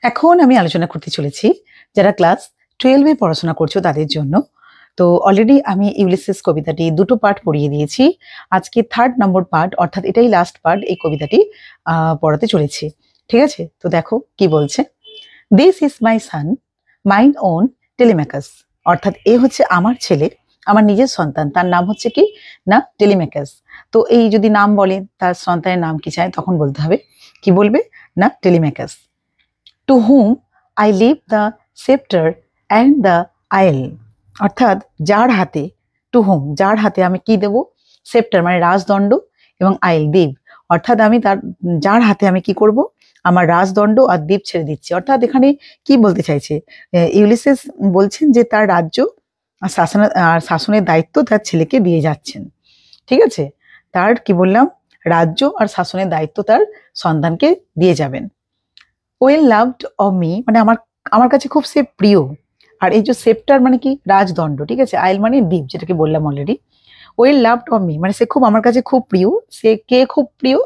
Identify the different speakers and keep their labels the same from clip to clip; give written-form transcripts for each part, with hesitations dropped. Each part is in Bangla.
Speaker 1: এখন আমি আলোচনা করতে চলেছি যারা ক্লাস 12 এ পড়াশোনা করছো তাদের জন্য। তো অলরেডি আমি ইউলিসিস কবিতাটি দুটো পার্ট পড়িয়ে দিয়েছি। আজকে 3rd নম্বর পার্ট, অর্থাৎ এটাই লাস্ট পার্ট, এই কবিতাটি পড়াতে চলেছি। ঠিক আছে? তো দেখো কি বলছে। This is my son, mine own Telemachus. অর্থাৎ এ হচ্ছে আমার ছেলে, আমার নিজের সন্তান। তার নাম হচ্ছে কি না, টেলিম্যাকাস। তো এই যদি নাম বলে, তার সন্তানের নাম কি চায়, তখন বলতে হবে, কি বলবে না, Telemachus. To whom I leave the sceptre and the isle. অর্থাৎ যার হাতে, টু হুম যার হাতে আমি কি দেব, সেপ্টার মানে রাজদণ্ড, এবং আইল দ্বীপ। অর্থাৎ আমি তার, যার হাতে আমি কি করব, আমার রাজদণ্ড আর দ্বীপ ছেড়ে দিচ্ছি। অর্থাৎ এখানে কি বলতে চাইছে, ইউলিসিস বলছেন যে তার রাজ্য আর শাসনের দায়িত্ব তার ছেলেকে দিয়ে যাচ্ছেন। ঠিক আছে? তার কি বললাম, রাজ্য আর শাসনের দায়িত্ব তার সন্তানকে দিয়ে যাবেন। ওয়েল লাভড অফ মি মানে আমার আমার কাছে খুব সে প্রিয়। আর এই যে সেপ্টার মানে কি, রাজদণ্ড। ঠিক আছে? আইল মানে দ্বীপ, যেটাকে বললাম already. Well loved of me মানে সে খুব আমার কাছে খুব প্রিয়। সে কে খুব প্রিয়,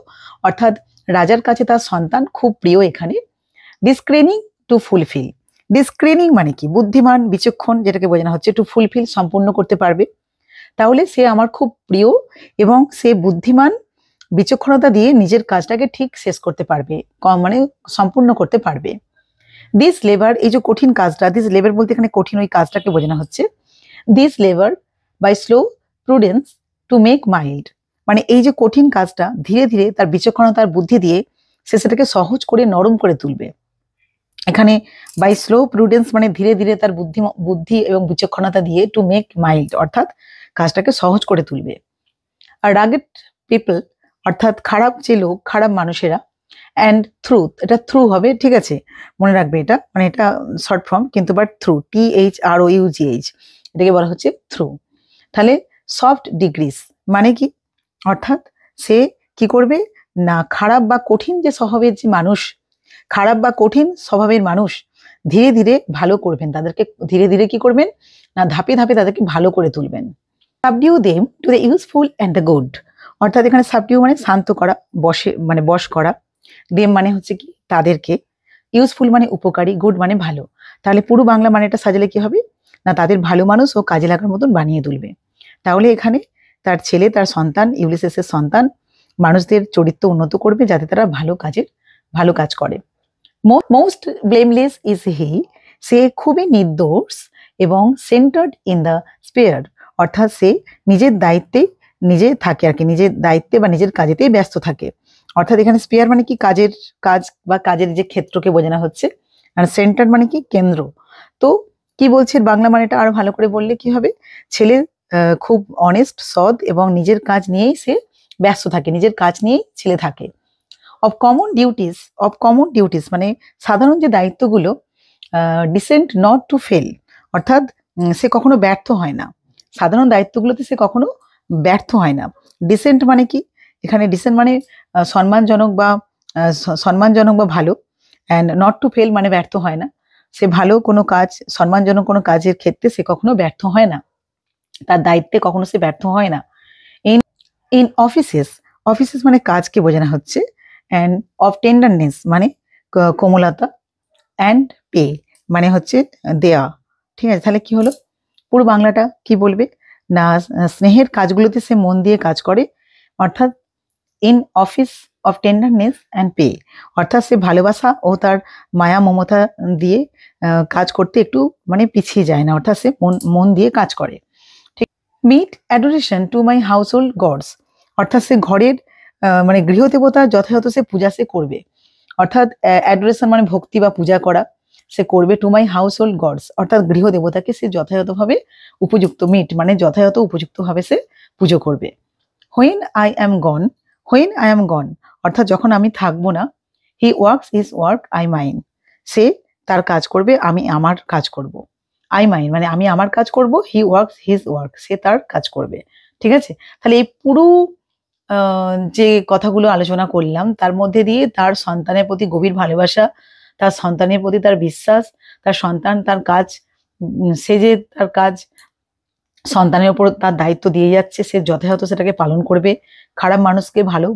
Speaker 1: অর্থাৎ রাজার কাছে তার সন্তান খুব প্রিয়। এখানে ডিসক্রেনিং টু ফুলফিল। ডিসক্রেনিং মানে কি, বুদ্ধিমান, বিচক্ষণ, যেটাকে বোঝানো হচ্ছে। টু ফুলফিল সম্পূর্ণ করতে পারবে। তাহলে সে আমার খুব প্রিয় এবং সে বুদ্ধিমান, বিচক্ষণতা দিয়ে নিজের কাজটাকে ঠিক শেষ করতে পারবে, মানে সম্পূর্ণ করতে পারবে। দিস লেবার, এই যে কঠিন কাজটা, দিস লেবার বলতে এখানে কঠিন ওই কাজটাকে বোঝানো হচ্ছে। This labour by slow prudence to make mild. মানে এই যে কঠিন কাজটা ধীরে ধীরে তার বিচক্ষণতার বুদ্ধি দিয়ে সে সেটাকে সহজ করে নরম করে তুলবে। এখানে বাই স্লো প্রুডেন্স মানে ধীরে ধীরে তার বুদ্ধি এবং বিচক্ষণতা দিয়ে, টু মেক মাইল্ড অর্থাৎ কাজটাকে সহজ করে তুলবে। আর রাগেড পিপল অর্থাৎ খারাপ যে লোক, খারাপ মানুষেরা, অ্যান্ড থ্রুথ, এটা থ্রু হবে, ঠিক আছে, মনে রাখবে এটা, মানে এটা শর্ট ফর্ম, কিন্তু বাট থ্রু, THROUGH, এটাকে বলা হচ্ছে থ্রু। তাহলে সফট ডিগ্রিস মানে কি, অর্থাৎ সে কি করবে না, খারাপ বা কঠিন যে স্বভাবের যে মানুষ, খারাপ বা কঠিন স্বভাবের মানুষ ধীরে ধীরে ভালো করবেন, তাদেরকে ধীরে ধীরে কি করবেন না, ধাপে ধাপে তাদেরকে ভালো করে তুলবেন। Subdue them to the useful and the good. অর্থাৎ এখানে সাবডিউ মানে শান্ত করা, বসে মানে বশ করা, দেম মানে হচ্ছে কি তাদেরকে, ইউজফুল মানে উপকারী, গুড মানে ভালো। তাহলে পুরো বাংলা মানেটা সাজালে কি হবে না, তাদের ভালো মানুষ ও কাজে লাগার মতন বানিয়ে তুলবে। তাহলে এখানে তার ছেলে, তার সন্তান, ইউলিসিসের সন্তান মানুষদের চরিত্র উন্নত করবে যাতে তারা ভালো কাজ করে। মোস্ট ব্লেমলেস ইজ হি, সে খুবই নির্দোষ এবং সেন্টার্ড ইন দ্য স্পেয়ার, অর্থাৎ সে নিজের দায়িত্বে নিজে থাকে আর কি, নিজের দায়িত্বে বা নিজের কাজেতেই ব্যস্ত থাকে। অর্থাৎ এখানে স্পেয়ার মানে কি, কাজ বা কাজের যে ক্ষেত্রকে বোঝানো হচ্ছে, আর সেন্টার মানে কি, কেন্দ্র। তো কি বলছে, বাংলা মানেটা আরো ভালো করে বললে কি হবে, ছেলে খুব অনেস্ট, সৎ এবং নিজের কাজ নিয়েই সে ব্যস্ত থাকে, নিজের কাজ নিয়েই ছেলে থাকে। অফ কমন ডিউটিস মানে সাধারণ যে দায়িত্বগুলো, ডিসেন্ট নট টু ফেল, অর্থাৎ সে কখনো ব্যর্থ হয় না, সাধারণ দায়িত্বগুলোতে সে কখনো ব্যর্থ হয় না। ডিসেন্ট মানে কি, এখানে ডিসেন্ট মানে সম্মানজনক বা ভালো, অ্যান্ড নট টু ফেল মানে ব্যর্থ হয় না। সে ভালো কোনো কাজ, সম্মানজনক কোনো কাজের ক্ষেত্রে সে কখনো ব্যর্থ হয় না, তার দায়িত্বে কখনো সে ব্যর্থ হয় না। ইন অফিসেস মানে কাজকে বোঝানো হচ্ছে, অ্যান্ড অফ টেন্ডারনেস মানে কোমলতা, অ্যান্ড পে মানে হচ্ছে দেয়া। ঠিক আছে? তাহলে কি হলো, পুরো বাংলাটা কি বলবে না, স্নেহের কাজগুলোতে সে মন দিয়ে কাজ করে, অর্থাৎ in office of tenderness and pay, অর্থাৎ সে ভালোবাসা ও তার মায়া মমতা দিয়ে কাজ করতে একটু মানে পিছিয়ে যায় না, অর্থাৎ সে মন দিয়ে কাজ করে। ঠিক, meet adoration to my household gods, অর্থাৎ সে ঘরের মানে গৃহদেবতার যথাযথ সে পূজা সে করবে, অর্থাৎ অ্যাডোরেশন মানে ভক্তি বা পূজা করা সে করবে। To my household gods অর্থাৎ গৃহ দেবতাকে সে যথাযথভাবে উপযুক্ত, মিট মানে যথাযথ উপযুক্তভাবে সে পুজো করবে। হোয়েন আই অ্যাম গন অর্থাৎ যখন আমি থাকবো না, he works his work I mine, সে তার কাজ করবে, আমি আমার কাজ করব। আই মাইন মানে আমি আমার কাজ করব, হি ওয়ার্কস হিজ ওয়ার্ক সে তার কাজ করবে। ঠিক আছে? তাহলে এই পুরো যে কথাগুলো আলোচনা করলাম তার মধ্যে দিয়ে তার সন্তানের প্রতি গভীর ভালোবাসা, তার সন্তানের প্রতি তার বিশ্বাস, তার সন্তান তার কাজ, সে যে তার কাজ সন্তানের উপর তার দায়িত্ব দিয়ে যাচ্ছে, সে যথাযথ সেটাকে পালন করবে, খারাপ মানুষকে ভালো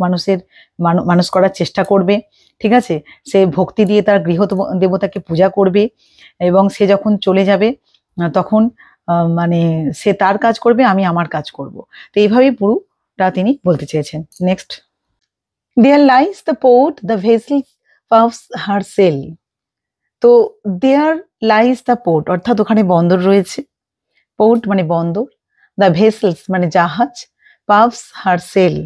Speaker 1: মানুষ করার চেষ্টা করবে, ঠিক আছে, সে ভক্তি দিয়ে তার গৃহ দেবতাকে পূজা করবে এবং সে যখন চলে যাবে তখন মানে সে তার কাজ করবে, আমি আমার কাজ করব। তো এইভাবেই পুরোটা তিনি বলতে চেয়েছেন। Next, there lies the port, the vessel puffs her sail. তো দেয়ার লাইস দ্য পোর্ট অর্থাৎ ওখানে বন্দর রয়েছে, পোর্ট মানে বন্দর, দ্য ভেসেলস মানে জাহাজ, পাফস হার সেল,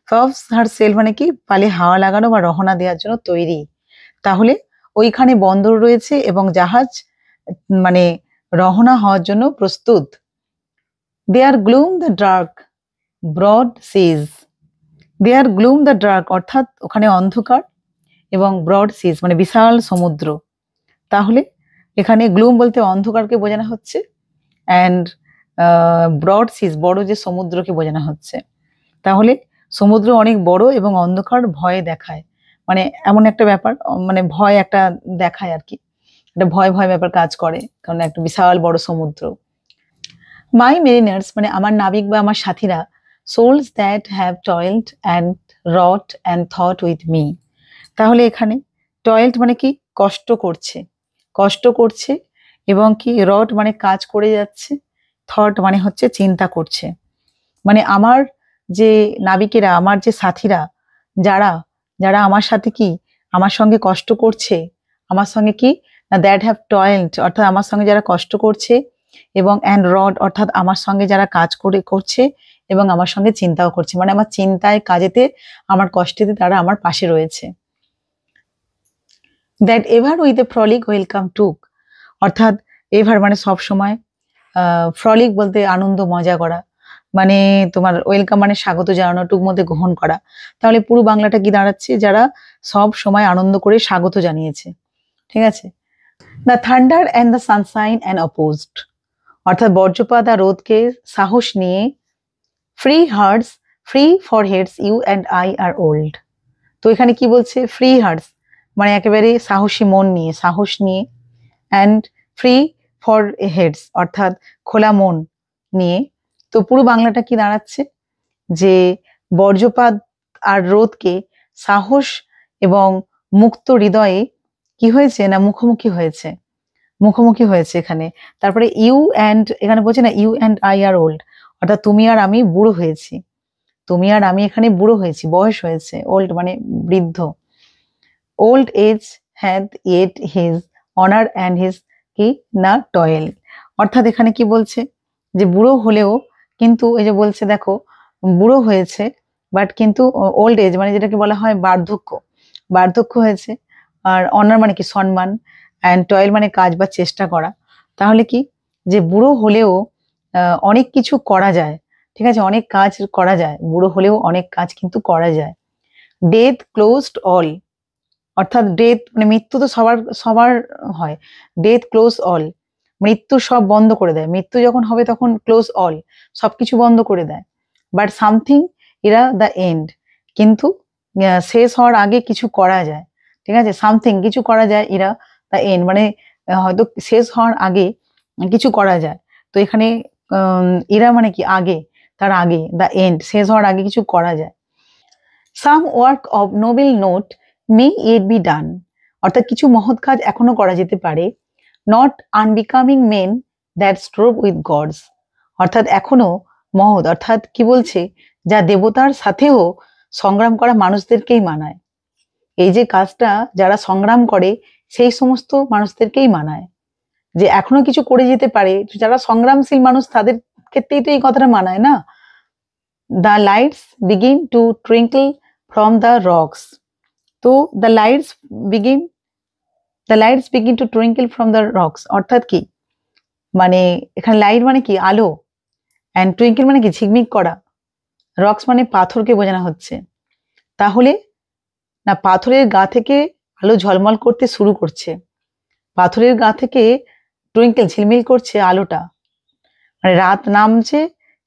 Speaker 1: পাফস হার সেল মানে কি পালে হাওয়া লাগানো বা রহনা দেওয়ার জন্য তৈরি। তাহলে ওইখানে বন্দর রয়েছে এবং জাহাজ মানে রহনা হওয়ার জন্য প্রস্তুত। There gloom the dark broad seas, there gloom the dark অর্থাৎ ওখানে অন্ধকার এবং ব্রড সিজ মানে বিশাল সমুদ্র। তাহলে এখানে গ্লুম বলতে অন্ধকারকে বোঝানো হচ্ছে, অ্যান্ড ব্রড সিজ বড় যে সমুদ্রকে বোঝানো হচ্ছে। তাহলে সমুদ্র অনেক বড় এবং অন্ধকার ভয় দেখায়, মানে এমন একটা ব্যাপার, মানে ভয় একটা দেখায় আর কি, একটা ভয় ভয় ব্যাপার কাজ করে, কারণ একটা বিশাল বড় সমুদ্র। মাই মেরিনার্স মানে আমার নাবিক বা আমার সাথীরা, souls that have toiled and wrought and thought with me। তাহলে এখানে toiled মানে কি কষ্ট করছে, কষ্ট করছে, এবং কি wrought মানে কাজ করে যাচ্ছে, thought মানে হচ্ছে চিন্তা করছে। মানে আমার যে নাবিকেরা, আমার যে সাথীরা, যারা যারা আমার সাথে কি আমার সঙ্গে কষ্ট করছে, আমার সঙ্গে কি না দ্যাট হ্যাভ টয়েলড অর্থাৎ আমার সঙ্গে যারা কষ্ট করছে, এবং অ্যান্ড রড অর্থাৎ আমার সঙ্গে যারা কাজ করছে এবং আমার সঙ্গে চিন্তাও করছে, মানে আমার চিন্তায় কাজেতে আমার কষ্টেতে তারা আমার পাশে রয়েছে। That ever with a frolic welcome took, অর্থাৎ এভার মানে সব সময়, ফ্রলিক বলতে আনন্দ মজা করা, মানে তোমার ওয়েলকাম মানে স্বাগত জানানো, টুক মধ্যে গ্রহণ করা। তাহলে পুরো বাংলাটা কি দাঁড়াচ্ছে, যারা সব সময় আনন্দ করে স্বাগত জানিয়েছে। ঠিক আছে, the thunder and the sunshine and opposed, অর্থাৎ বজ্রপাত আর রোদকে সাহস নিয়ে, free hearts free for heads you and I are old. তো এখানে কি বলছে, ফ্রি হার্টস মানে একেবারে সাহসী মন নিয়ে, সাহস নিয়ে, অ্যান্ড ফ্রি ফর হেডস অর্থাৎ খোলা মন নিয়ে। তো পুরো বাংলাটা কি দাঁড়াচ্ছে, যে বজ্রপাত আর রোদকে সাহস এবং মুক্ত হৃদয়ে কি হয়েছে না মুখোমুখি হয়েছে, মুখোমুখি হয়েছে এখানে। তারপরে ইউ অ্যান্ড, এখানে বলছে না you and I are old, অর্থাৎ তুমি আর আমি বুড়ো হয়েছি, তুমি আর আমি এখানে বুড়ো হয়েছি, বয়স হয়েছে, ওল্ড মানে বৃদ্ধ। Old age had yet his honour and his কি না টয়েল, অর্থাৎ এখানে কি বলছে যে বুড়ো হলেও কিন্তু এই যে বলছে দেখো বুড়ো হয়েছে, বাট কিন্তু ওল্ড এজ মানে যেটাকে বলা হয় বার্ধক্য, বার্ধক্য হয়েছে। আর অনার মানে কি সম্মান, অ্যান্ড টয়েল মানে কাজ বা চেষ্টা করা। তাহলে কি যে বুড়ো হলেও অনেক কিছু করা যায়, ঠিক আছে, অনেক কাজ করা যায়, বুড়ো হলেও অনেক কাজ কিন্তু করা যায়। ডেথ ক্লোজড অল, অর্থাৎ ডেথ মানে মৃত্যু তো সবার সবার হয়, ডেথ ক্লোজ অল মৃত্যু সব বন্ধ করে দেয়, মৃত্যু যখন হবে তখন ক্লোজ অল সবকিছু বন্ধ করে দেয়। বাট সামথিং এরা দ্য এন্ড, কিন্তু শেষ হওয়ার আগে কিছু করা যায়, ঠিক আছে, সামথিং কিছু করা যায়, এরা দ্য এন্ড মানে হয়তো শেষ হওয়ার আগে কিছু করা যায়। তো এখানে এরা মানে কি আগে, তার আগে, দ্য এন্ড শেষ হওয়ার আগে কিছু করা যায়। Some work of noble note may it be done, অর্থাৎ কিছু মহৎ কাজ এখনো করা যেতে পারে। Not unbecoming men that strove with gods, অর্থাৎ এখনো মহৎ অর্থাৎ কি বলছে, যা দেবতার সাথেও সংগ্রাম করা মানুষদেরকেই মানায়। এই যে কাজটা যারা সংগ্রাম করে সেই সমস্ত মানুষদেরকেই মানায়, যে এখনো কিছু করে যেতে পারে, যারা সংগ্রামশীল মানুষ তাদের ক্ষেত্রেই তো এই কথাটা মানায় না। The lights begin to twinkle from the rocks, তো the lights begin to twinkle from the rocks অর্থাৎ কি, মানে এখানে লাইট মানে কি আলো, অ্যান্ড টুইঙ্কেল মানে কি ঝিকমিক করা, রক্স মানে পাথরকে বোঝানো হচ্ছে। তাহলে না পাথরের গা থেকে আলো ঝলমল করতে শুরু করছে, পাথরের গা থেকে টুইঙ্কেল ঝিলমিল করছে আলোটা, মানে রাত নামছে,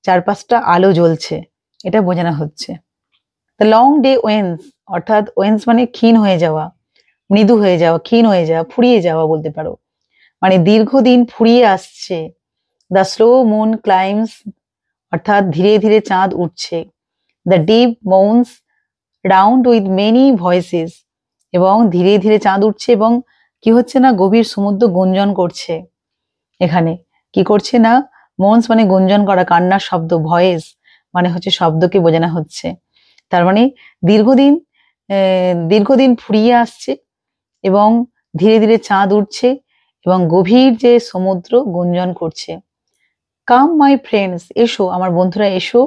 Speaker 1: চারপাশটা আলো জ্বলছে, এটা বোঝানো হচ্ছে। দ্য লং ডে ওয়েন্স, অর্থাৎ ওয়েন্স মানে ক্ষীণ হয়ে যাওয়া, মৃদু হয়ে যাওয়া, ক্ষীণ হয়ে যাওয়া, ফুরিয়ে যাওয়া বলতে পারো, মানে দীর্ঘদিন ফুরিয়ে আসছে। দ্য স্লো মুন ক্লাইমস, অর্থাৎ ধীরে ধীরে চাঁদ উঠছে। The deep moans round with many voices, এবং ধীরে ধীরে চাঁদ উঠছে এবং কি হচ্ছে না গভীর সমুদ্র গুঞ্জন করছে। এখানে কি করছে না মন্স মানে গুঞ্জন করা, কান্নার শব্দ, ভয়েস মানে হচ্ছে শব্দকে বোঝানো হচ্ছে। তার মানে দীর্ঘদিন দীর্ঘদিন ফুরিয়ে আসছে এবং ধীরে ধীরে চাঁদ উঠছে এবং গভীর যে সমুদ্র গুঞ্জন করছে। কাম মাই ফ্রেন্ডস, এসো আমার বন্ধুরা এসো।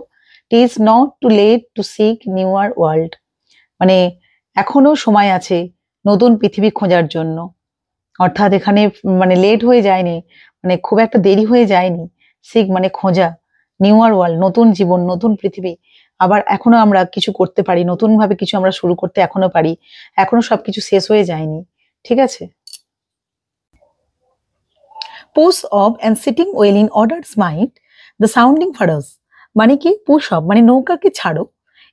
Speaker 1: It is not too late to seek newer world, মানে এখনো সময় আছে নতুন পৃথিবী খোঁজার জন্য। অর্থাৎ এখানে মানে লেট হয়ে যায়নি, মানে খুব একটা দেরি হয়ে যায়নি। সিক মানে খোঁজা, নিউয়ার ওয়ার্ল্ড নতুন জীবন, নতুন পৃথিবী। আবার এখনো আমরা কিছু করতে পারি, নতুন ভাবে কিছু আমরা শুরু করতে এখনো পারি, এখনো সবকিছু শেষ হয়ে যায়নি। ঠিক আছে। Push off and sitting well in orders might the sounding furrows, মানে কি পুশ অফ মানে নৌকাকে ছাড়ো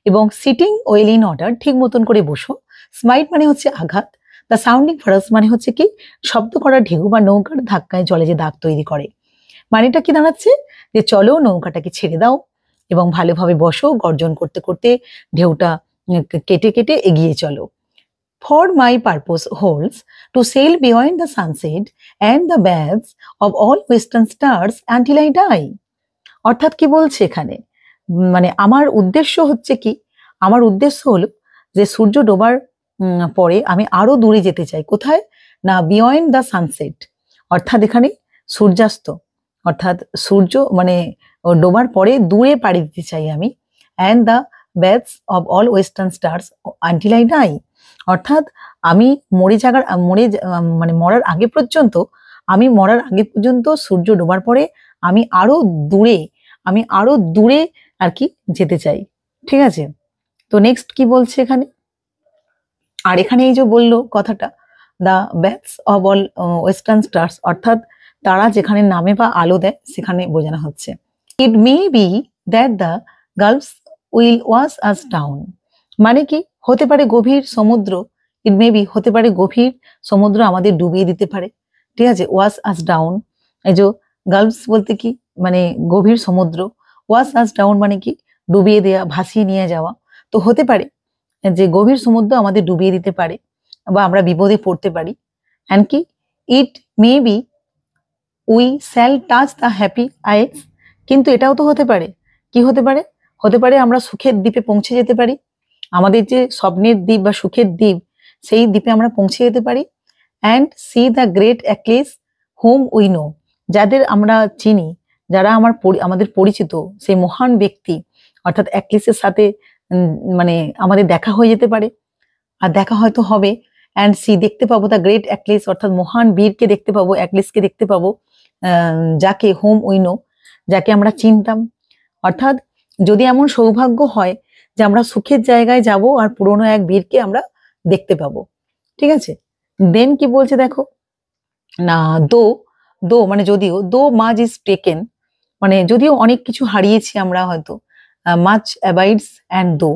Speaker 1: এবং সিটিং ওয়েল ইন অর্ডার ঠিক মতন করে বসো। স্মাইট মানে হচ্ছে আঘাত, দ্য সাউন্ডিং ফারাস মানে হচ্ছে কি শব্দ করা ঢেউ বা নৌকার ধাক্কায় জলে যে দাগ তৈরি করে। মানেটা কি দাঁড়াচ্ছে যে চলো নৌকাটাকে ছেড়ে দাও এবং ভালোভাবে বসো, গর্জন করতে করতে ঢেউটা কেটে কেটে এগিয়ে চলো। For my purpose holds to sail beyond the sunset and the baths of all western stars until I die. অর্থাৎ কি বলছে এখানে, মানে আমার উদ্দেশ্য হচ্ছে কি, আমার উদ্দেশ্য হলো যে সূর্য ডোবার পরে আমি আরো দূরে যেতে চাই। কোথায় না বিয়ন্ড দ্য সানসেট, অর্থাৎ এখানে সূর্যাস্ত, অর্থাৎ সূর্য মানে ডোবার পরে দূরে পাড়ি দিতে চাই আমি। And the baths of all western stars until I die, অর্থাৎ আমি মানে মরার আগে পর্যন্ত, আমি মরার আগে পর্যন্ত সূর্য ডোবার পরে আমি আরো দূরে আর কি যেতে চাই। ঠিক আছে। তো নেক্সট কি বলছে এখানে, আর এখানে এই যে বললো কথাটা the baths of all western stars, অর্থাৎ তারা যেখানে নামে বা আলো দেয় সেখানে বোঝানো হচ্ছে। It may be that the gulfs will wash us down, মানে কি হতে পারে গভীর সমুদ্র, ইট মে বি হতে পারে গভীর সমুদ্র আমাদের ডুবিয়ে দিতে পারে। ঠিক আছে। ওয়াশ আস ডাউন, এই যে গালফস বলতে কি মানে গভীর সমুদ্র, ওয়াশ আস ডাউন মানে কি ডুবিয়ে দেওয়া, ভাসিয়ে নিয়ে যাওয়া। তো হতে পারে যে গভীর সমুদ্র আমাদের ডুবিয়ে দিতে পারে বা আমরা বিপদে পড়তে পারি। অ্যান্ড কি it may be we shall touch the happy আইস, কিন্তু এটাও তো হতে পারে, কি হতে পারে, হতে পারে আমরা সুখের দ্বীপে পৌঁছে যেতে পারি, আমাদের যে স্বপ্নের দ্বীপ বা সুখের দ্বীপ সেই দ্বীপে আমরা পৌঁছে যেতে পারি। And see the great Achilles whom we know, যাদের আমরা চিনি, যারা আমাদের পরিচিত সেই মহান ব্যক্তি, অর্থাৎ অ্যাক্লেসের সাথে মানে আমাদের দেখা হয়ে যেতে পারে, আর দেখা হয়তো হবে। অ্যান্ড সি দেখতে পাবো দ্য গ্রেট অ্যাক্লেস, অর্থাৎ মহান বীরকে দেখতে পাবো, অ্যাক্লেসকে দেখতে পাবো, যাকে হোম উই নো, যাকে আমরা চিনতাম। অর্থাৎ যদি এমন সৌভাগ্য হয় যে আমরা সুখের জায়গায় যাব আর পুরনো এক বীরকে আমরা দেখতে পাবো। ঠিক আছে। দেন কি বলছে দেখো না, দো মানে যদিও, দো মাচ ইজ টেকেন, মানে যদিও অনেক কিছু হারিয়েছি আমরা হয়তো, মাচ অ্যাবাইডস অ্যান্ড দো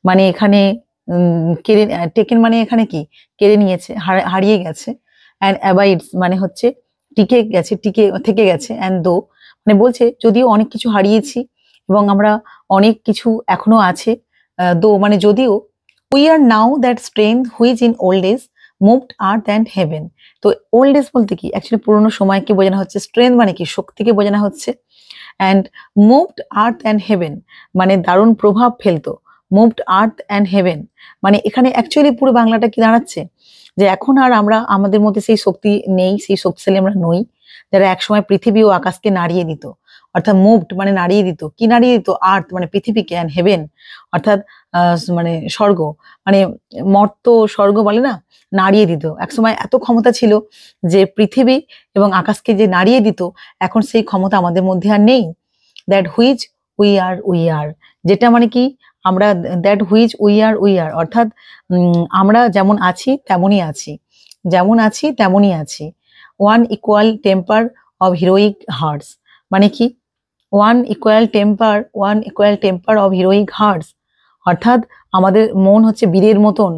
Speaker 1: মানে এখানে কেড়ে, টেকেন মানে এখানে কি কেড়ে নিয়েছে, হারিয়ে গেছে। অ্যান্ড অ্যাবাইডস মানে হচ্ছে টিকে গেছে, থেকে গেছে। অ্যান্ড দো মানে বলছে যদিও অনেক কিছু হারিয়েছি এবং আমরা অনেক কিছু এখনো আছে, দো মানে যদিও, we are now that strength which in old age moved earth and heaven. তো ওল্ড এজ বলতে কি অ্যাকচুয়ালি পুরোনো সময়কে বোঝানো হচ্ছে, স্ট্রেংথ মানে কি শক্তিকে বোঝানো হচ্ছে, and moved earth and haven মানে দারুণ প্রভাব ফেলতো, মুভড আর্থ অ্যান্ড হেভেন মানে এখানে অ্যাকচুয়ালি পুরো বাংলাটা কি দাঁড়াচ্ছে যে এখন আর আমরা আমাদের মধ্যে সেই শক্তি নেই, সেই শক্তিশালী আমরা নই যারা একসময় পৃথিবী ও আকাশকে নাড়িয়ে দিত। অর্থাৎ মুভড মানে নাড়িয়ে দিত, কি নাড়িয়ে দিত, আর্থ মানে পৃথিবীকে, অ্যান্ড হেভেন অর্থাৎ মানে স্বর্গ, মানে মর্ত স্বর্গ বলে না, নাড়িয়ে দিত। একসময় এত ক্ষমতা ছিল যে পৃথিবী এবং আকাশকে যে নাড়িয়ে দিত, এখন সেই ক্ষমতা আমাদের মধ্যে আর নেই। দ্যাট হুইচ উই আর, যেটা মানে কি আমরা, দ্যাট হুইচ উই আর অর্থাৎ আমরা যেমন আছি তেমনই আছি, যেমন আছি তেমনই আছি। One equal temper of heroic hearts মানে কি one equal temper of heroic hearts, অর্থাৎ আমাদের মন হচ্ছে বীরের মতন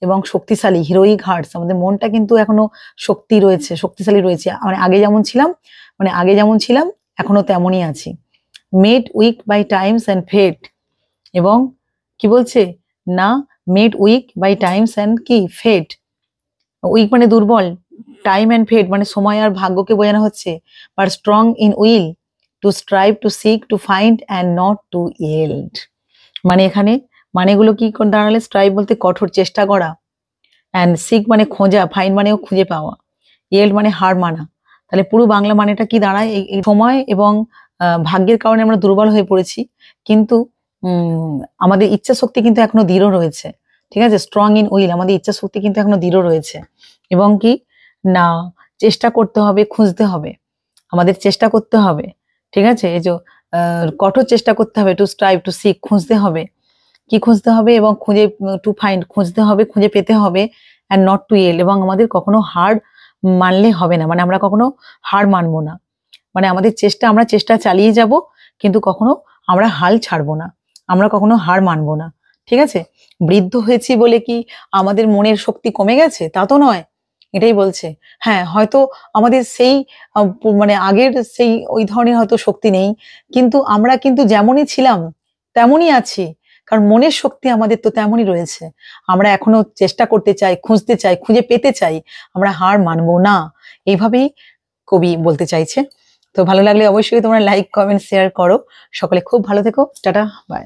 Speaker 1: এবং শক্তিশালী। হিরোইক হার্টস আমাদের মনটা কিন্তু এখনো শক্তিশালী রয়েছে, মানে আগে যেমন ছিলাম এখনো তেমনই আছি। Made weak by times and fate, এবং কি বলছে না made weak by times and কি ফেট, উইক মানে দুর্বল, টাইম অ্যান্ড ফেট মানে সময় আর ভাগ্যকে বোঝানো হচ্ছে, but strong in will to strive to seek to find and not to yield. মানে এখানে মানেগুলো কি দাঁড়ালে, স্ট্রাইভ বলতে কঠোর চেষ্টা করা, অ্যান্ড সিক মানে খোঁজা, ফাইন্ড মানেও খুঁজে পাওয়া, ইয়েল্ড মানে হার মানা। তাহলে পুরো বাংলা মানেটা কি দাঁড়ায়, এই সময় এবং ভাগ্যের কারণে আমরা দুর্বল হয়ে পড়েছি, কিন্তু আমাদের ইচ্ছা শক্তি কিন্তু এখনো দৃঢ় রয়েছে। ঠিক আছে, স্ট্রং ইন উইল, আমাদের ইচ্ছা শক্তি কিন্তু এখনো দৃঢ় রয়েছে। এবং কি না, চেষ্টা করতে হবে, খুঁজতে হবে, আমাদের চেষ্টা করতে হবে। ঠিক আছে, এই যে কঠোর চেষ্টা করতে হবে, টু স্ট্রাইভ টু সিক, খুঁজতে হবে, কি খুঁজতে হবে, এবং খুঁজে, টু ফাইন্ড খুঁজতে হবে, খুঁজে পেতে হবে, অ্যান্ড নট টু ইয়েল, এবং আমাদের কখনো হার মানলে হবে না, মানে আমরা কখনো হার মানবো না, মানে আমাদের চেষ্টা, আমরা চেষ্টা চালিয়ে যাব, কিন্তু কখনো আমরা হাল ছাড়বো না, আমরা কখনো হার মানবো না। ঠিক আছে, বৃদ্ধ হয়েছি বলে কি আমাদের মনের শক্তি কমে গেছে, তা তো নয়, এটাই বলছে। হ্যাঁ, হয়তো আমাদের সেই মানে আগের সেই ওই ধরনের হয়তো শক্তি নেই, কিন্তু আমরা কিন্তু যেমনই ছিলাম তেমনই আছি, কারণ মনের শক্তি আমাদের তো তেমনই রয়েছে। আমরা এখনো চেষ্টা করতে চাই, খুঁজতে চাই, খুঁজে পেতে চাই, আমরা হার মানবো না, এইভাবেই কবি বলতে চাইছে। তো ভালো লাগলে অবশ্যই তোমরা লাইক, কমেন্ট, শেয়ার করো। সকলে খুব ভালো থেকো, টাটা, বাই।